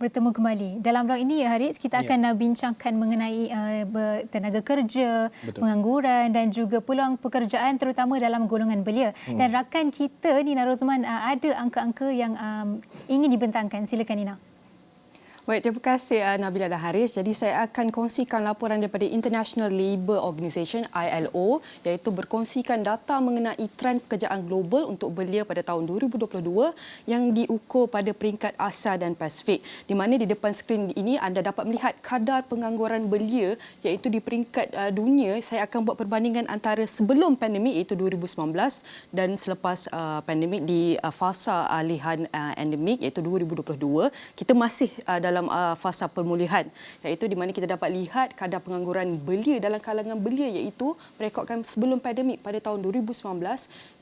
bertemu kembali. Dalam blog ini ya Haris, kita akan bincangkan mengenai tenaga kerja, pengangguran dan juga peluang pekerjaan terutama dalam golongan belia. Dan rakan kita Nina Rozman ada angka-angka yang ingin dibentangkan. Silakan Nina. Baik, terima kasih Nabila dan Haris. Jadi saya akan kongsikan laporan daripada International Labour Organization ILO, iaitu berkongsikan data mengenai trend pekerjaan global untuk belia pada tahun 2022 yang diukur pada peringkat Asia dan Pasifik. Di mana di depan skrin ini anda dapat melihat kadar pengangguran belia iaitu di peringkat dunia. Saya akan buat perbandingan antara sebelum pandemik iaitu 2019 dan selepas pandemik di fasa alihan endemik iaitu 2022. Kita masih dalam fasa pemulihan, iaitu di mana kita dapat lihat kadar pengangguran belia dalam kalangan belia iaitu merekodkan sebelum pandemik pada tahun 2019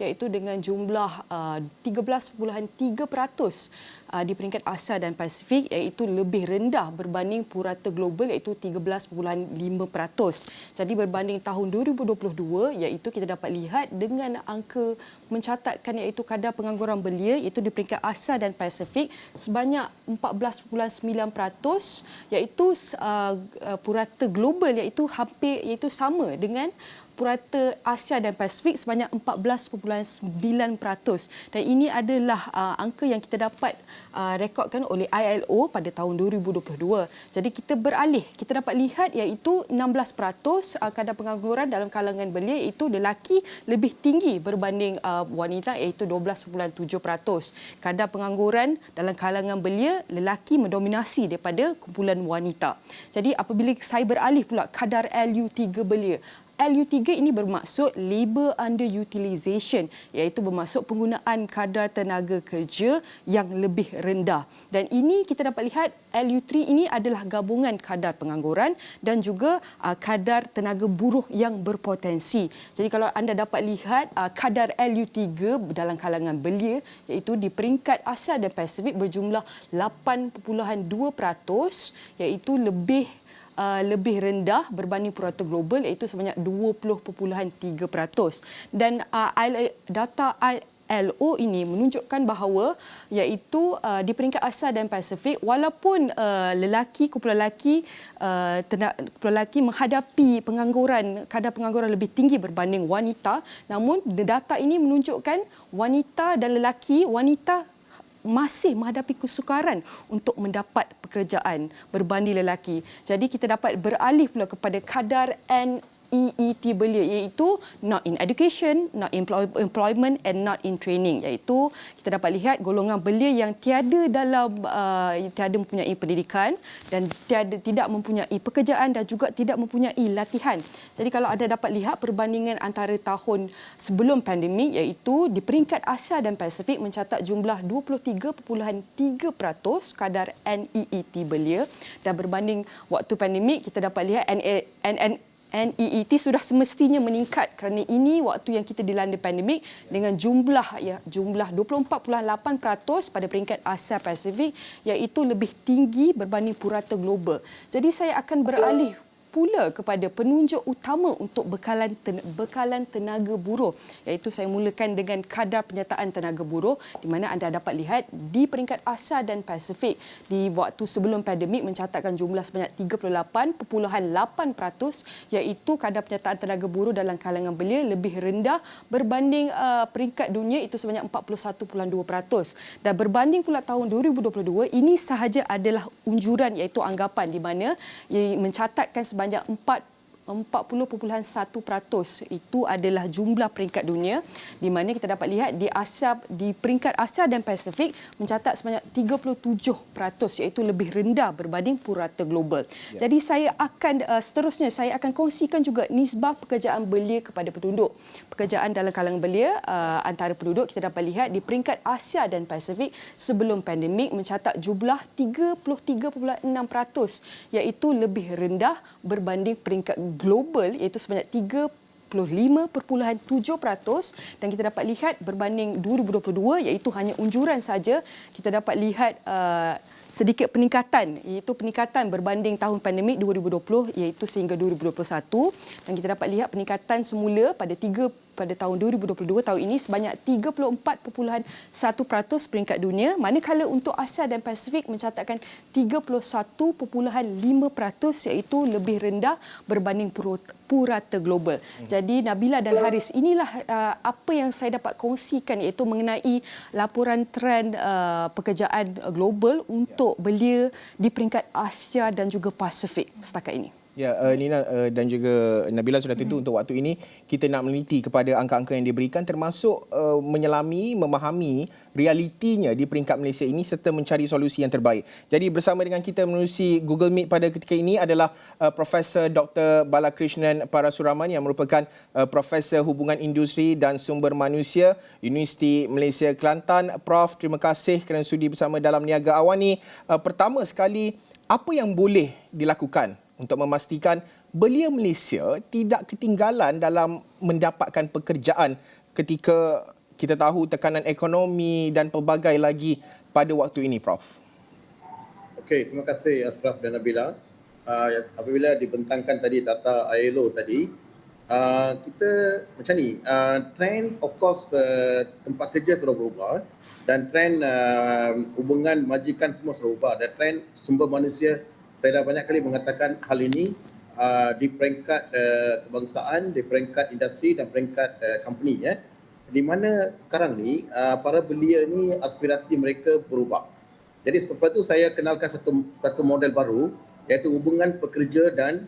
iaitu dengan jumlah 13.3% di peringkat Asia dan Pasifik, iaitu lebih rendah berbanding purata global iaitu 13.5%. Jadi berbanding tahun 2022 iaitu kita dapat lihat dengan angka mencatatkan iaitu kadar pengangguran belia iaitu di peringkat Asia dan Pasifik sebanyak 14.9%, iaitu purata global iaitu hampir iaitu sama dengan purata Asia dan Pasifik sebanyak 14.9%. Dan ini adalah angka yang kita dapat rekodkan oleh ILO pada tahun 2022. Jadi kita beralih, kita dapat lihat iaitu 16% kadar pengangguran dalam kalangan belia iaitu lelaki lebih tinggi berbanding wanita iaitu 12.7%. Kadar pengangguran dalam kalangan belia lelaki mendominasi daripada kumpulan wanita. Jadi apabila saya beralih pula kadar LU3 belia, LU3 ini bermaksud Labour Underutilization, iaitu bermaksud penggunaan kadar tenaga kerja yang lebih rendah. Dan ini kita dapat lihat LU3 ini adalah gabungan kadar pengangguran dan juga kadar tenaga buruh yang berpotensi. Jadi kalau anda dapat lihat kadar LU3 dalam kalangan belia iaitu di peringkat Asia dan Pasifik berjumlah 8.2%, iaitu lebih rendah berbanding purata global iaitu sebanyak 20.3%. Dan data ILO ini menunjukkan bahawa iaitu di peringkat Asia dan Pasifik walaupun kumpulan lelaki menghadapi kadar pengangguran lebih tinggi berbanding wanita, namun data ini menunjukkan wanita masih menghadapi kesukaran untuk mendapat pekerjaan berbanding lelaki. Jadi kita dapat beralih pula kepada kadar NEET belia iaitu not in education, not in employment and not in training, iaitu kita dapat lihat golongan belia yang tiada mempunyai pendidikan dan tidak mempunyai pekerjaan dan juga tidak mempunyai latihan. Jadi kalau anda dapat lihat perbandingan antara tahun sebelum pandemik iaitu di peringkat Asia dan Pasifik mencatat jumlah 23.3% kadar NEET belia dan berbanding waktu pandemik kita dapat lihat NEET sudah semestinya meningkat kerana ini waktu yang kita dilanda pandemik dengan jumlah 24.8% pada peringkat Asia Pasifik iaitu lebih tinggi berbanding purata global. Jadi saya akan beralih pula kepada penunjuk utama untuk bekalan tenaga buruh, iaitu saya mulakan dengan kadar penyertaan tenaga buruh di mana anda dapat lihat di peringkat Asia dan Pasifik di waktu sebelum pandemik mencatatkan jumlah sebanyak 38.8%, iaitu kadar penyertaan tenaga buruh dalam kalangan belia lebih rendah berbanding peringkat dunia itu sebanyak 41.2%. Dan berbanding pula tahun 2022 ini sahaja adalah unjuran iaitu anggapan di mana ia mencatatkan sebanyak 40.1% itu adalah jumlah peringkat dunia di mana kita dapat lihat di peringkat Asia dan Pasifik mencatat sebanyak 37% iaitu lebih rendah berbanding purata global. Jadi seterusnya saya akan kongsikan juga nisbah pekerjaan belia kepada penduduk. Pekerjaan dalam kalangan belia antara penduduk kita dapat lihat di peringkat Asia dan Pasifik sebelum pandemik mencatat jumlah 33.6% iaitu lebih rendah berbanding peringkat global iaitu sebanyak 35.7% dan kita dapat lihat berbanding 2022 iaitu hanya unjuran saja kita dapat lihat sedikit peningkatan iaitu peningkatan berbanding tahun pandemik 2020 iaitu sehingga 2021 dan kita dapat lihat peningkatan semula pada pada tahun 2022 tahun ini sebanyak 34.1% peringkat dunia, manakala untuk Asia dan Pasifik mencatatkan 31.5%, iaitu lebih rendah berbanding purata global. Jadi Nabila dan Haris, inilah apa yang saya dapat kongsikan, iaitu mengenai laporan trend pekerjaan global untuk belia di peringkat Asia dan juga Pasifik setakat ini. Ya, Nina dan juga Nabila, sudah tentu untuk waktu ini kita nak meneliti kepada angka-angka yang diberikan, termasuk menyelami, memahami realitinya di peringkat Malaysia ini serta mencari solusi yang terbaik. Jadi bersama dengan kita menerusi Google Meet pada ketika ini adalah Profesor Dr. Balakrishnan Parasuraman yang merupakan Profesor Hubungan Industri dan Sumber Manusia Universiti Malaysia Kelantan. Prof, terima kasih kerana sudi bersama dalam Niaga Awani. Pertama sekali, apa yang boleh dilakukan untuk memastikan belia Malaysia tidak ketinggalan dalam mendapatkan pekerjaan ketika kita tahu tekanan ekonomi dan pelbagai lagi pada waktu ini, Prof? Okey, terima kasih Ashraf dan Nabila. Apabila dibentangkan tadi data ILO tadi, kita macam ni, trend of course tempat kerja sudah berubah dan trend hubungan majikan semua sudah berubah, dan trend sumber manusia. Saya dah banyak kali mengatakan hal ini di peringkat kebangsaan, di peringkat industri dan peringkat company, ya. Di mana sekarang ni para belia ni aspirasi mereka berubah. Jadi sebab itu saya kenalkan satu model baru, iaitu hubungan pekerja dan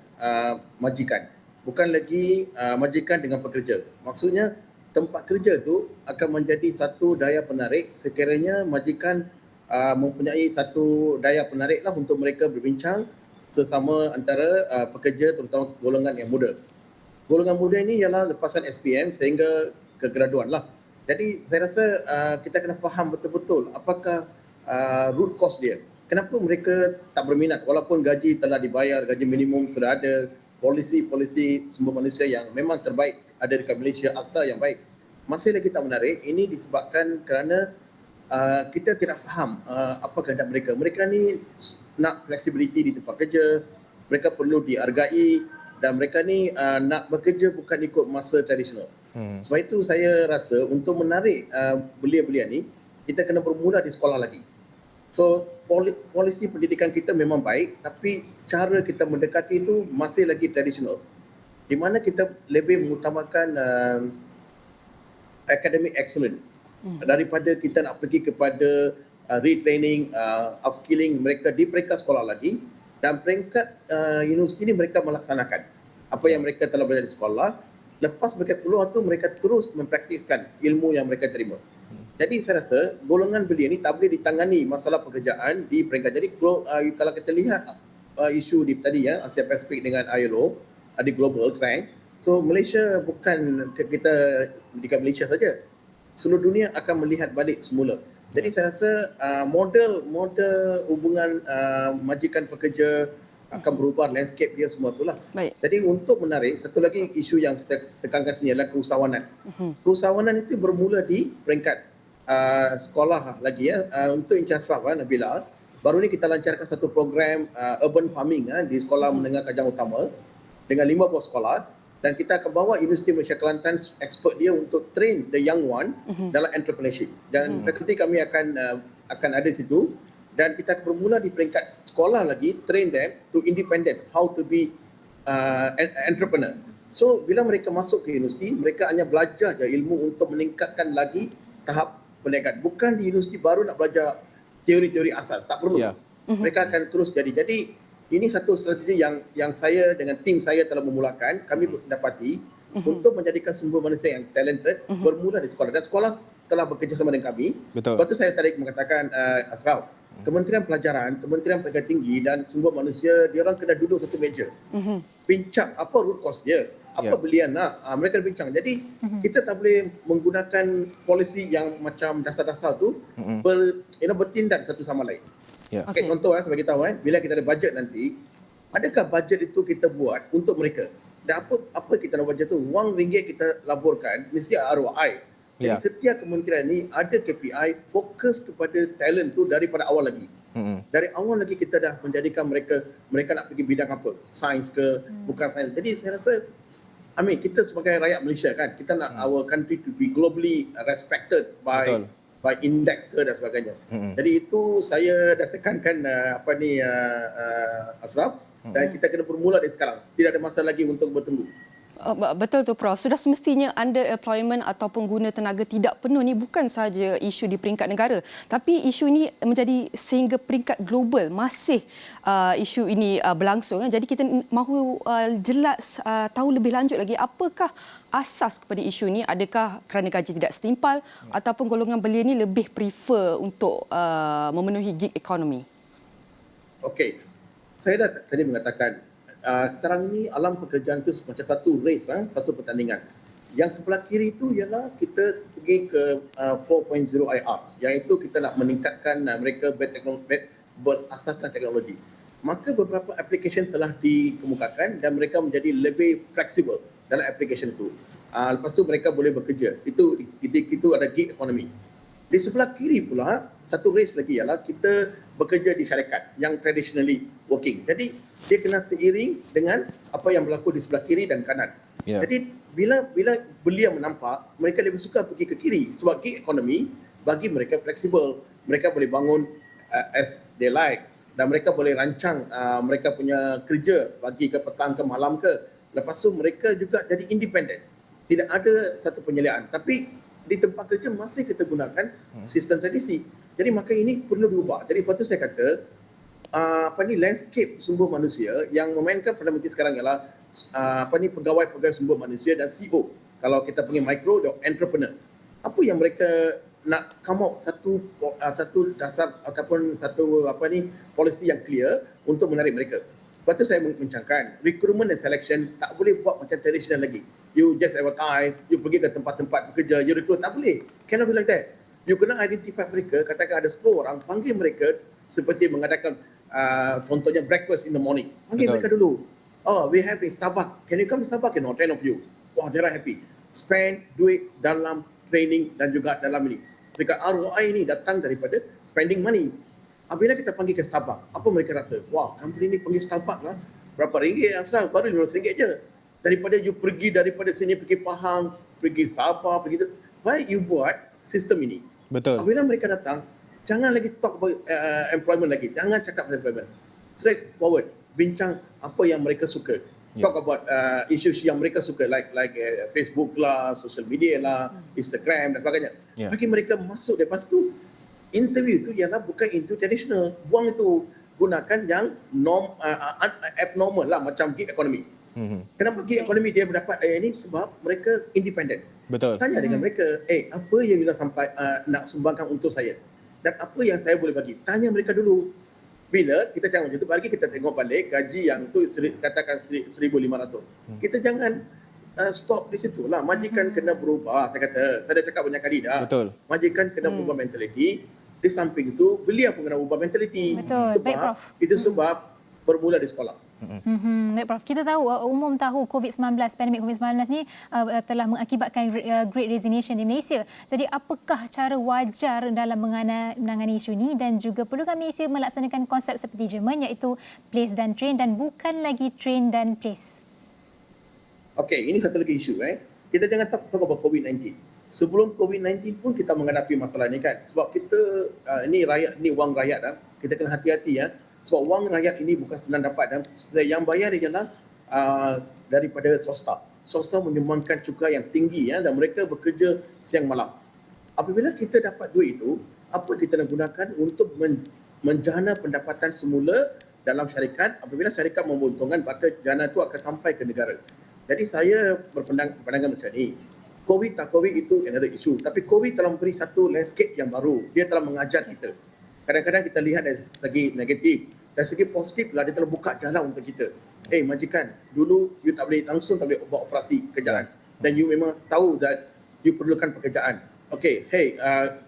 majikan. Bukan lagi majikan dengan pekerja. Maksudnya tempat kerja tu akan menjadi satu daya penarik sekiranya majikan mempunyai satu daya penariklah untuk mereka berbincang sesama antara pekerja, terutama golongan yang muda. Golongan muda ini ialah lepasan SPM sehingga kegraduan lah. Jadi saya rasa kita kena faham betul-betul apakah root cause dia. Kenapa mereka tak berminat walaupun gaji telah dibayar, gaji minimum sudah ada, polisi sumber manusia yang memang terbaik ada dekat Malaysia, akta yang baik. Masih lagi tak menarik. Ini disebabkan kerana kita tidak faham apa kehendak mereka. Mereka ni nak fleksibiliti di tempat kerja, mereka perlu dihargai, dan mereka ni nak bekerja bukan ikut masa tradisional. Sebab itu saya rasa untuk menarik belia-belia ni, kita kena bermula di sekolah lagi. So polisi pendidikan kita memang baik, tapi cara kita mendekati itu masih lagi tradisional, di mana kita lebih mengutamakan academic excellence daripada kita nak pergi kepada retraining, upskilling mereka di peringkat sekolah lagi, dan peringkat universiti ini mereka melaksanakan apa yang mereka telah belajar di sekolah. Lepas mereka keluar tu mereka terus mempraktiskan ilmu yang mereka terima. Jadi saya rasa golongan belia ni tak boleh ditangani masalah pekerjaan di peringkat. Jadi kalau kita lihat isu di tadi, ya, Asia Pasifik dengan ILO, ada global trend. So Malaysia bukan kita dekat Malaysia saja. Seluruh dunia akan melihat balik semula. Jadi saya rasa model hubungan majikan pekerja akan berubah, landscape dia semua itulah. Baik. Jadi untuk menarik, satu lagi isu yang saya tekankan sini adalah keusahawanan. Keusahawanan itu bermula di peringkat sekolah lagi, ya. Untuk Encik Ashraf, Nabila, baru ni kita lancarkan satu program urban farming di Sekolah Menengah Kajang Utama dengan 5 buah sekolah. Dan kita akan bawa Universiti Malaysia Kelantan expert dia untuk train the young one dalam entrepreneurship. Dan fakulti kami akan ada di situ, dan kita akan bermula di peringkat sekolah lagi, train them to independent, how to be entrepreneur. So bila mereka masuk ke universiti, mereka hanya belajar je ilmu untuk meningkatkan lagi tahap perniagaan. Bukan di universiti baru nak belajar teori-teori asas, tak perlu. Yeah. Mereka akan terus jadi. Jadi ini satu strategi yang saya dengan tim saya telah memulakan, kami dapati untuk menjadikan sumber manusia yang talented bermula di sekolah. Dan sekolah telah bekerjasama dengan kami. Betul. Lepas tu saya tarik mengatakan, Ashraf, Kementerian Pelajaran, Kementerian Pendidikan Tinggi dan Sumber Manusia, diorang kena duduk satu meja. Bincang apa root cause dia, apa belia nak, mereka bincang. Jadi kita tak boleh menggunakan polisi yang macam dasar-dasar tu bertindak satu sama lain. Yeah. Okay, contoh sebagai tahu, bila kita ada bajet nanti, adakah bajet itu kita buat untuk mereka? Dan apa kita nak bajet tu? Wang ringgit kita laburkan mesti ROI. Jadi setiap kementerian ni ada KPI, fokus kepada talent tu daripada awal lagi. Dari awal lagi kita dah menjadikan mereka nak pergi bidang apa? Sains ke, bukan sains. Jadi saya rasa I mean, kita sebagai rakyat Malaysia kan, kita nak our country to be globally respected Betul. by index ke dan sebagainya. Jadi itu saya dah tekankan Ashraf, dan kita kena bermula dari sekarang. Tidak ada masa lagi untuk bertunggu. Betul tu Prof. Sudah semestinya underemployment ataupun guna tenaga tidak penuh ni bukan sahaja isu di peringkat negara, tapi isu ini menjadi sehingga peringkat global masih isu ini berlangsung. Jadi kita mahu jelas tahu lebih lanjut lagi apakah asas kepada isu ini. Adakah kerana gaji tidak setimpal ataupun golongan belia ini lebih prefer untuk memenuhi gig economy? Okey, saya dah tadi mengatakan sekarang ni alam pekerjaan itu macam satu race, satu pertandingan. Yang sebelah kiri itu ialah kita pergi ke 4.0 IR, iaitu kita nak meningkatkan mereka berasaskan teknologi. Maka beberapa aplikasi telah dikemukakan dan mereka menjadi lebih fleksibel dalam aplikasi itu. Lepas tu mereka boleh bekerja. Itu ada gig economy. Di sebelah kiri pula, satu race lagi ialah kita bekerja di syarikat yang traditionally working. Jadi, dia kena seiring dengan apa yang berlaku di sebelah kiri dan kanan. Yeah. Jadi, bila belia menampak, mereka lebih suka pergi ke kiri. Sebab gig economy bagi mereka fleksibel. Mereka boleh bangun as they like. Dan mereka boleh rancang mereka punya kerja bagi ke petang ke malam ke. Lepas tu, mereka juga jadi independent. Tidak ada satu penyeliaan. Tapi, di tempat kerja masih kita gunakan sistem tradisi. Jadi maka ini perlu diubah. Jadi lepas tu saya kata landscape sumber manusia yang memainkan Perdana Menteri sekarang ialah pegawai-pegawai sumber manusia dan CEO. Kalau kita panggil micro dan entrepreneur. Apa yang mereka nak come up satu dasar ataupun satu policy yang clear untuk menarik mereka. Lepas tu saya mencangkan recruitment and selection tak boleh buat macam tradisional lagi. You just advertise, you pergi ke tempat-tempat bekerja, you recruit, tak boleh. Cannot be like that. You kena identify mereka, katakan ada 10 orang, panggil mereka seperti mengadakan contohnya breakfast in the morning. Panggil mereka dulu. Oh, we have a Starbucks. Can you come to Starbucks? You know, 10 of you. Wah, they're happy. Spend duit dalam training dan juga dalam ini. Mereka ROI ini datang daripada spending money. Apabila kita panggil ke Starbucks, apa mereka rasa? Wah, company ni panggil Starbucks lah. Berapa ringgit Ashraf? Baru RM15 je. Daripada you pergi daripada sini pergi Pahang, pergi Sabah, pergi tu. Baik you buat sistem ini. Betul. Apabila mereka datang, jangan lagi talk about employment lagi. Jangan cakap pasal employment. Straight forward. Bincang apa yang mereka suka. Talk about isu yang mereka suka like Facebook lah, social media lah, Instagram dan sebagainya. Bagi mereka masuk. Lepas tu, interview itu ialah bukan interview tradisional. Buang itu. Gunakan yang abnormal lah macam gig economy. Kenapa gig economy dia mendapat ini? Sebab mereka independent. Betul. Tanya dengan mereka, apa yang you nak sumbangkan untuk saya? Dan apa yang saya boleh bagi? Tanya mereka dulu. Bila kita jangan macam itu, bagi kita tengok balik gaji yang tu katakan 1,500. Kita jangan stop di situ lah. Majikan kena berubah. Saya dah cakap banyak kali dah. Betul. Majikan kena berubah mentaliti. Di samping itu, belia pun kena ubah mentaliti. Betul. Baik, Prof. Itu sebab bermula di sekolah. Baik, Prof. Kita tahu, umum tahu COVID-19, pandemik COVID-19 ni telah mengakibatkan Great Resignation di Malaysia. Jadi apakah cara wajar dalam menangani isu ini dan juga perlukah Malaysia melaksanakan konsep seperti Jerman iaitu place dan train dan bukan lagi train dan place? Okey, ini satu lagi isu. Kita jangan talk about COVID-19. Sebelum COVID-19 pun kita menghadapi masalah ini kan. Sebab kita, ini wang rakyat dah. Kita kena hati-hati ya. Sebab wang rakyat ini bukan senang dapat dan yang bayar ialah daripada swasta. Swasta menyumbangkan cukai yang tinggi dan mereka bekerja siang malam. Apabila kita dapat duit itu, apa kita nak gunakan untuk menjana pendapatan semula dalam syarikat. Apabila syarikat menguntungkan, maka jana itu akan sampai ke negara. Jadi saya berpandangan macam ni. COVID tak COVID itu another issue. Tapi COVID telah memberi satu landscape yang baru. Dia telah mengajar kita. Kadang-kadang kita lihat dari segi negatif. Dari segi positif lah, dia telah buka jalan untuk kita. Majikan, dulu you tak boleh langsung tak boleh buat operasi ke jalan. Dan you memang tahu that you perlukan pekerjaan.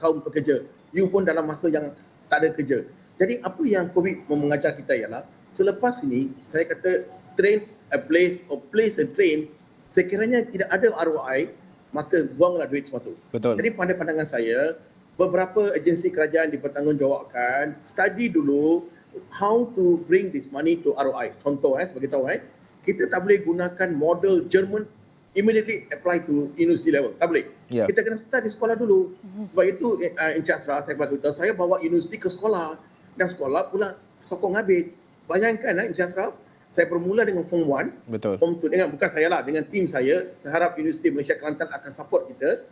Kaum pekerja, you pun dalam masa yang tak ada kerja. Jadi apa yang COVID mengajar kita ialah, selepas ini, saya kata train a place or place a train, sekiranya tidak ada ROI, maka buanglah duit semua tu. Betul. Jadi pada pandangan saya, beberapa agensi kerajaan dipertanggungjawabkan, study dulu how to bring this money to ROI. Contoh, sebagai tahu, kita tak boleh gunakan model Jerman immediately apply to university level. Tak boleh. Ya. Kita kena start di sekolah dulu. Sebab itu Encik Ashraf, saya beritahu, saya bawa universiti ke sekolah. Dan sekolah pula sokong habis. Bayangkan Encik Ashraf, saya bermula dengan Form 1. Betul. Form 2, bukan saya lah, dengan tim saya. Saya harap Universiti Malaysia Kelantan akan support kita.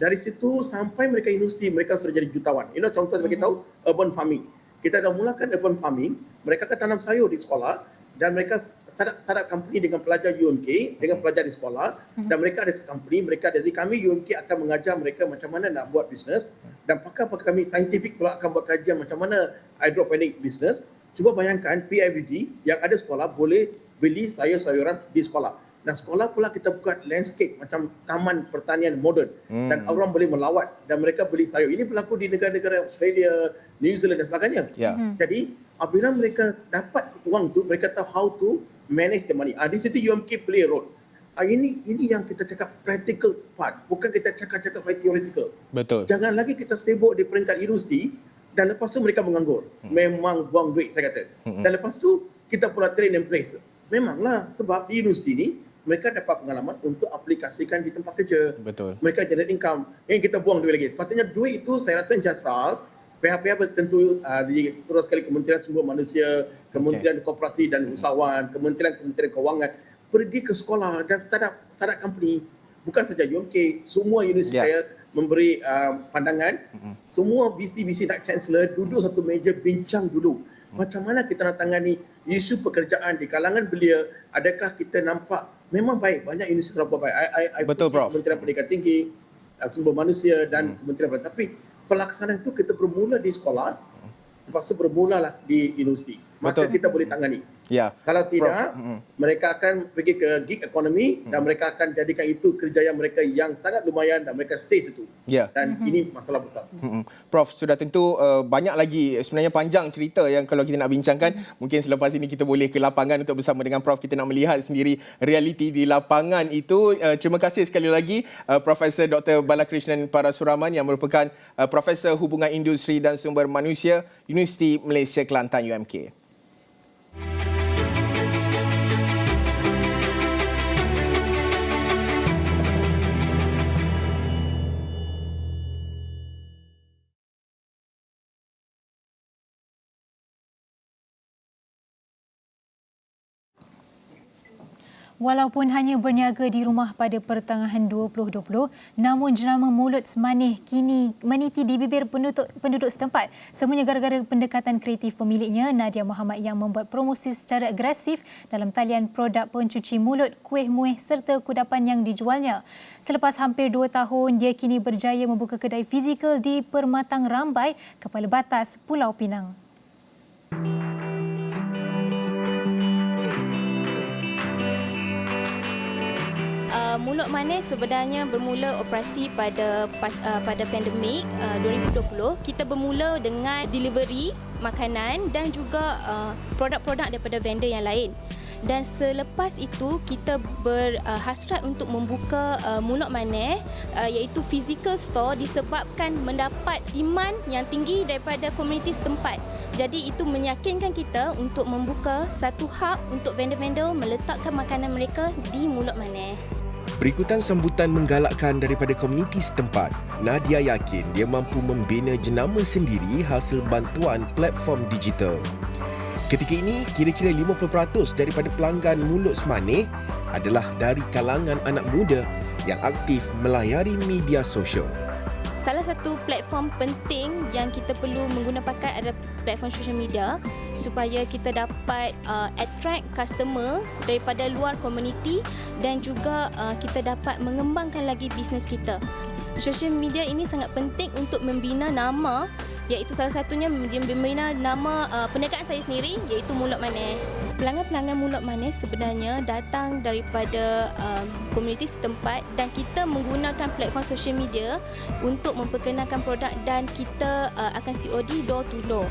Dari situ sampai mereka universiti, mereka sudah jadi jutawan. Contoh saya bagi tahu, urban farming. Kita dah mulakan urban farming, mereka akan tanam sayur di sekolah dan mereka start company dengan pelajar UMK, dengan pelajar di sekolah dan mereka ada company, jadi kami UMK akan mengajar mereka macam mana nak buat bisnes dan pakar-pakar kami saintifik pula akan buat kajian macam mana hydroponic business. Cuba bayangkan PIBG yang ada sekolah boleh beli sayur-sayuran di sekolah. Dan sekolah pula kita buat landscape macam taman pertanian moden dan orang boleh melawat dan mereka beli sayur. Ini berlaku di negara-negara Australia, New Zealand dan sebagainya. Ya. Jadi apabila mereka dapat wang tu, mereka tahu how to manage the money. Di situ UMK play a role. Ini yang kita cakap practical part, bukan kita cakap-cakap theoretical. Betul. Jangan lagi kita sibuk di peringkat universiti dan lepas tu mereka menganggur. Memang buang duit saya kata. Dan lepas tu kita pula train and place. Memanglah sebab di universiti ni mereka dapat pengalaman untuk aplikasikan di tempat kerja. Betul. Mereka generate income. Yang kita buang duit lagi. Sepatutnya duit itu saya rasa jasral. Pihak-pihak tertentu terus sekali Kementerian Sumber Manusia, Kementerian Koperasi dan Usahawan, Kementerian Kewangan pergi ke sekolah dan startup company. Bukan saja UMK, semua universiti saya memberi pandangan. Semua BC nak Chancellor duduk satu meja bincang dulu. Macam mana kita nak tangani isu pekerjaan di kalangan belia? Adakah kita nampak memang baik, banyak universiti terlalu baik. Betul, Prof. Kementerian Pendidikan Tinggi, Sumber Manusia dan Kementerian Pendidikan. Tapi pelaksanaan itu kita bermula di sekolah, lepas tu bermulalah di universiti. Maka Betul. kita boleh tangani. Ya. Kalau tidak, mereka akan pergi ke gig economy dan mereka akan jadikan itu kerjaya mereka yang sangat lumayan dan mereka stay situ. Ya. Dan ini masalah besar. Prof, sudah tentu banyak lagi, sebenarnya panjang cerita yang kalau kita nak bincangkan. Mungkin selepas ini kita boleh ke lapangan untuk bersama dengan Prof, kita nak melihat sendiri realiti di lapangan itu. Terima kasih sekali lagi Profesor Dr. Balakrishnan Parasuraman yang merupakan Profesor Hubungan Industri dan Sumber Manusia Universiti Malaysia Kelantan UMK. Walaupun hanya berniaga di rumah pada pertengahan 2020, namun jenama mulut semanih kini meniti di bibir penduduk setempat. Semuanya gara-gara pendekatan kreatif pemiliknya, Nadia Muhammad, yang membuat promosi secara agresif dalam talian produk pencuci mulut, kuih muih serta kudapan yang dijualnya. Selepas hampir 2 tahun, dia kini berjaya membuka kedai fizikal di Permatang Rambai, Kepala Batas, Pulau Pinang. Mulut Manis sebenarnya bermula operasi pada pandemik 2020. Kita bermula dengan delivery makanan dan juga produk-produk daripada vendor yang lain. Dan selepas itu kita berhasrat untuk membuka Mulut Manis iaitu physical store disebabkan mendapat demand yang tinggi daripada komuniti setempat. Jadi itu meyakinkan kita untuk membuka satu hub untuk vendor-vendor meletakkan makanan mereka di Mulut Manis. Berikutan sambutan menggalakkan daripada komuniti setempat, Nadia yakin dia mampu membina jenama sendiri hasil bantuan platform digital. Ketika ini, kira-kira 50% daripada pelanggan Mulut Semanih adalah dari kalangan anak muda yang aktif melayari media sosial. Salah satu platform penting yang kita perlu mengguna pakai adalah platform social media supaya kita dapat attract customer daripada luar komuniti dan juga kita dapat mengembangkan lagi bisnes kita. Social media ini sangat penting untuk membina nama, iaitu salah satunya membina nama perniagaan saya sendiri iaitu Mulut Manis. Pelanggan-pelanggan Mulut Manis sebenarnya datang daripada komuniti setempat dan kita menggunakan platform social media untuk memperkenalkan produk dan kita akan COD door to door.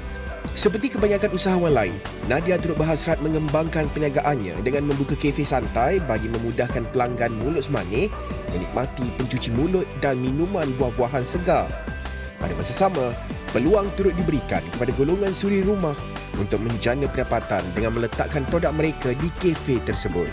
Seperti kebanyakan usahawan lain, Nadia turut berhasrat mengembangkan perniagaannya dengan membuka kafe santai bagi memudahkan pelanggan Mulut Semanih menikmati pencuci mulut dan minuman buah-buahan segar. Pada masa sama, peluang turut diberikan kepada golongan suri rumah untuk menjana pendapatan dengan meletakkan produk mereka di kafe tersebut.